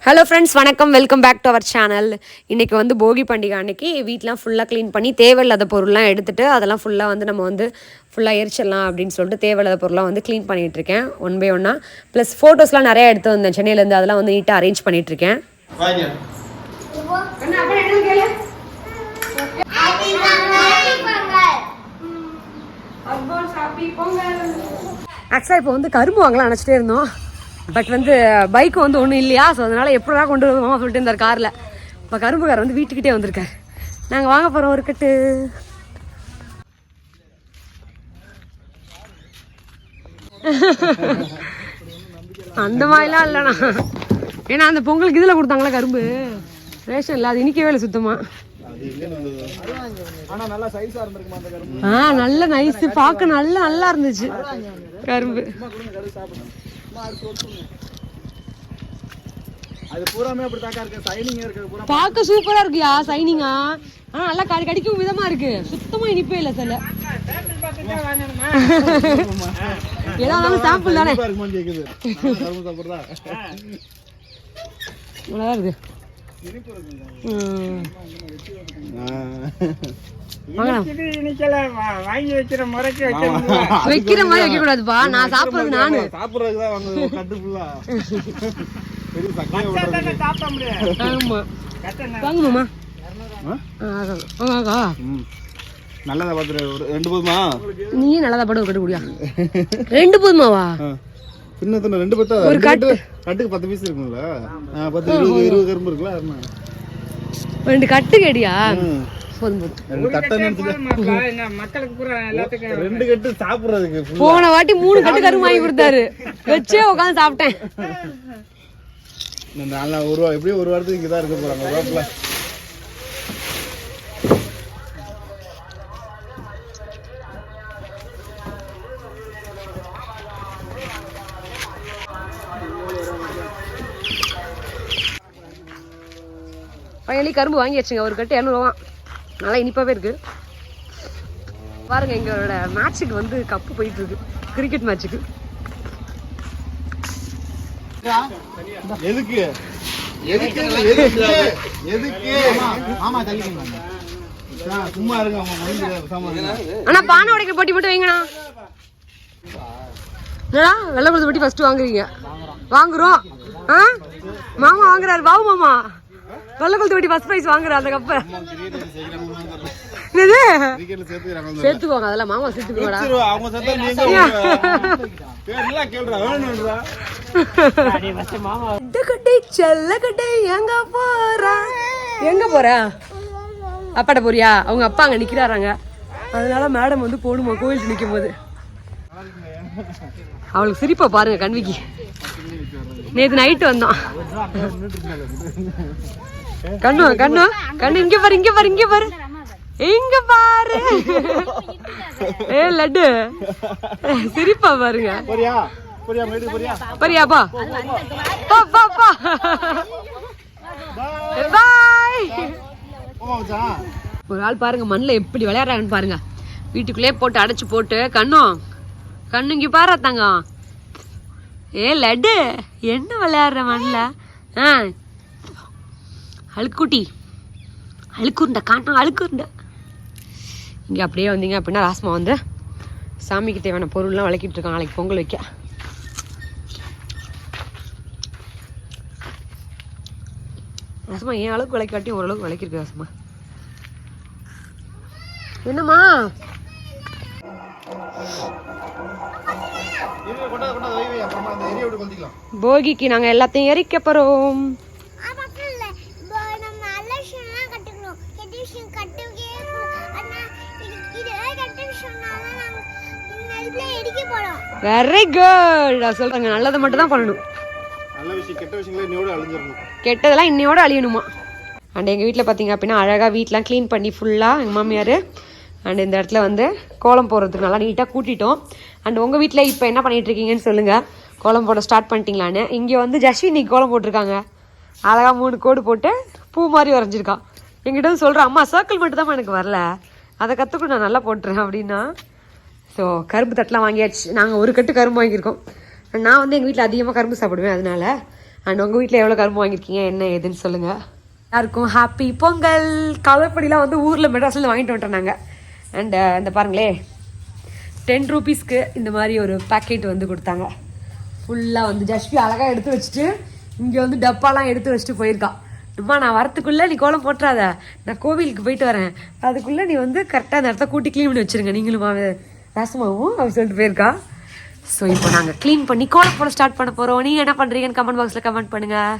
Hello friends, வணக்கம். Welcome back to our channel. இன்றைக்கி வந்து போகி பண்டிகை அன்றைக்கி வீட்டெலாம் ஃபுல்லாக க்ளீன் பண்ணி தேவையில்லாத பொருள்லாம் எடுத்துகிட்டு அதெல்லாம் ஃபுல்லாக வந்து நம்ம வந்து ஃபுல்லாக எரிச்சிடலாம் அப்படின்னு சொல்லிட்டு தேவையில்லாத பொருள்லாம் வந்து க்ளீன் பண்ணிகிட்ருக்கேன் ஒன் பை ஒன்னாக. ப்ளஸ் ஃபோட்டோஸ்லாம் நிறையா எடுத்து வந்தேன் சென்னையிலேருந்து, அதெல்லாம் வந்து நீட்டாக அரேஞ்ச் பண்ணிகிட்ருக்கேன். ஆக்சுவலாக இப்போ வந்து கரும்பு வாங்கலாம் நினச்சிட்டே இருந்தோம். பட் வந்து பைக்கு வந்து ஒன்றும் இல்லையா, ஸோ அதனால் எப்படா கொண்டு வருவோமா சொல்லிட்டு இருந்தார் காரில். இப்போ கரும்புக்கார் வந்து வீட்டுக்கிட்டே வந்திருக்கார். நாங்கள் வாங்க போகிறோம் ஒரு கட்டு. அந்த மாதிரிலாம் இல்லைண்ணா, ஏன்னா அந்த பொங்கலுக்கு இதில் கொடுத்தாங்களா கரும்பு ரேஷன் இல்லை, அது இனிக்கவே இல்லை சுத்தமாக. நல்ல நைஸ், பார்க்க நல்லா இருந்துச்சு கரும்பு. பார்க்க சூப்பரா இருக்குயா, சைனிங்கா. ஆனா நல்லா கடிக்கும் விதமா இருக்கு, சுத்தமா இனிப்பே இல்ல சில. ஏதாவது சாப்பிடல தானே, நல்லா இருக்கு. வைக்கிற மாதிரி வைக்க கூடாதுப்பா, நான் சாப்பிடுறது நானு வாங்குமா. நல்லதா பாத்துரு, ரெண்டு போதுமா? நீ நல்லதா பாட்டு ஒரு கட்டு குடியா? ரெண்டு போதுமாவா? பின்ன ரெண்டு பத்தா? ஒரு கட்டுக்கு 10 பீஸ் இருக்கும்ல, 10 20 கரும்பு இருக்குல்ல, ரெண்டு கட்டு கேடியா? போன வாட்டி 3 கட்டு கரும்பு வாங்கி கொடுத்தாரு, வச்சே உட்காந்து சாப்பிட்டேன். எப்படியும் ஒரு வாரத்துக்கு இங்கதான் இருக்க போறாங்க. ஃபைனலி கரும்பு வாங்கி வச்சுங்க, ஒரு கட்டு 200 ரூபா. நல்லா இனிப்பாவே இருக்கு. பாருங்க, எங்களோட மேட்சுக்கு வந்து கப்பு போயிட்டு இருக்கு, கிரிக்கெட் மேட்சுக்கு. ஆனா பானை உடைக்கிற போட்டி மட்டும் வைங்கண்ணா. என்னடா வெள்ளை குளத்து போட்டி ஃபர்ஸ்ட் வாங்குறீங்க? வாங்குறோம். மாமா வாங்குறாரு, பாபு மாமா வெள்ளை குளத்து போட்டி ஃபர்ஸ்ட் பிரைஸ் வாங்குறாரு அந்த கப்பை. சேர்த்துக்கோங்க, அதெல்லாம் மாமா சேர்த்துக்கோடா. எங்க போற? அப்பாட்ட போறியா? அவங்க அப்பா அங்க நிக்கிறாராங்க, அதனால மேடம் வந்து போடுமா கோயிலுக்கு நிக்கும் போது. அவளுக்கு சிரிப்பா பாருங்க கண்விக்கு. நேத்து நைட்டு வந்தோம். கண்ணு கண்ணு கண்ணு, இங்க பாரு இங்க பாரு இங்க பாரு இங்க பாரு. ஏ லட்டு, சிரிப்பா பாருங்க. பரியா பா பா பா பா. பாய். ஒரு ஆள் பாருங்க மண்ணில் எப்படி விளையாடுறாங்கன்னு பாருங்க, வீட்டுக்குள்ளே போட்டு அடைச்சு போட்டு. கண்ணு இங்க பாரு தங்கம். ஏ லட்டு, என்ன விளையாடுற மண்ணில்? அழுக்குட்டி, அழுக்குருண்டை காட்டும், அழுக்குருண்டை. இங்கே அப்படியே வந்தீங்க அப்படின்னா ராஸ்மா வந்து சாமிக்கு தேவையான பொருள்லாம் விளக்கிட்டு இருக்காங்க நாளைக்கு பொங்கல் வைக்க. ராஸ்மா என் அளவுக்கு விளக்காட்டி ஓரளவுக்கு விளக்கிருக்கு ராஸ்மா. என்னம்மா? போகிக்கு நாங்க எல்லாத்தையும் எரிக்க போறோம். Very good. நான் சொல்றேங்க, நல்லதை மட்டும் தான் பண்ணணும், கெட்டதெல்லாம் இன்னையோட அழியணுமா. அண்ட் எங்கள் வீட்டில் பார்த்தீங்க அப்படின்னா அழகாக வீட்டெலாம் க்ளீன் பண்ணி ஃபுல்லாக எங்கள் மாமியார். அண்ட் இந்த இடத்துல வந்து கோலம் போடுறதுக்கு நல்லா நீட்டாக கூட்டிட்டோம். அண்ட் உங்கள் வீட்டில் இப்போ என்ன பண்ணிட்டு இருக்கீங்கன்னு சொல்லுங்கள், கோலம் போட ஸ்டார்ட் பண்ணிட்டீங்களான்னு. இங்கே வந்து ஜஸ்வி இன்னைக்கு கோலம் போட்டிருக்காங்க, அழகாக 3 கோடு போட்டு பூ மாதிரி வரைஞ்சிருக்கான். எங்கிட்ட வந்து சொல்கிறேன், அம்மா சர்க்கிள் மட்டும் தான் எனக்கு வரல, அதை கற்றுக்கூட நான் நல்லா போட்டுறேன் அப்படின்னா. ஸோ கரும்பு தட்டெலாம் வாங்கியாச்சு. நாங்கள் ஒரு கட்டு கரும்பு வாங்கியிருக்கோம். நான் வந்து எங்கள் வீட்டில் அதிகமாக கரும்பு சாப்பிடுவேன், அதனால அண்ட் உங்கள் வீட்டில் எவ்வளோ கரும்பு வாங்கியிருக்கீங்க என்ன ஏதுன்னு சொல்லுங்கள். எல்லாருக்கும் ஹாப்பி பொங்கல். கலப்படிலாம் வந்து ஊரில் மெட்ராஸில் வாங்கிட்டு வந்துட்டோம் நாங்கள். அண்ட் இந்த பாருங்களே 10 ரூபீஸ்க்கு இந்த மாதிரி ஒரு பேக்கெட் வந்து கொடுத்தாங்க. ஃபுல்லாக வந்து ஜஸ்பி அழகாக எடுத்து வச்சுட்டு இங்கே வந்து டப்பாலாம் எடுத்து வச்சுட்டு போயிருக்கா. அம்மா நான் வரத்துக்குள்ளே நீ கோலம் போட்டுறாத, நான் கோவிலுக்கு போயிட்டு வரேன், அதுக்குள்ளே நீ வந்து கரெக்டாக அந்த இடத்த கூட்டி க்ளீன் பண்ணி வச்சுருங்க நீங்களும் ராசமாவும் அப்படி சொல்லிட்டு போயிருக்கா. ஸோ இப்போ நாங்கள் க்ளீன் பண்ணி கோலம் போட ஸ்டார்ட் பண்ண போகிறோம். நீங்கள் என்ன பண்ணுறீங்கன்னு கமெண்ட் பாக்ஸில் கமெண்ட் பண்ணுங்கள்.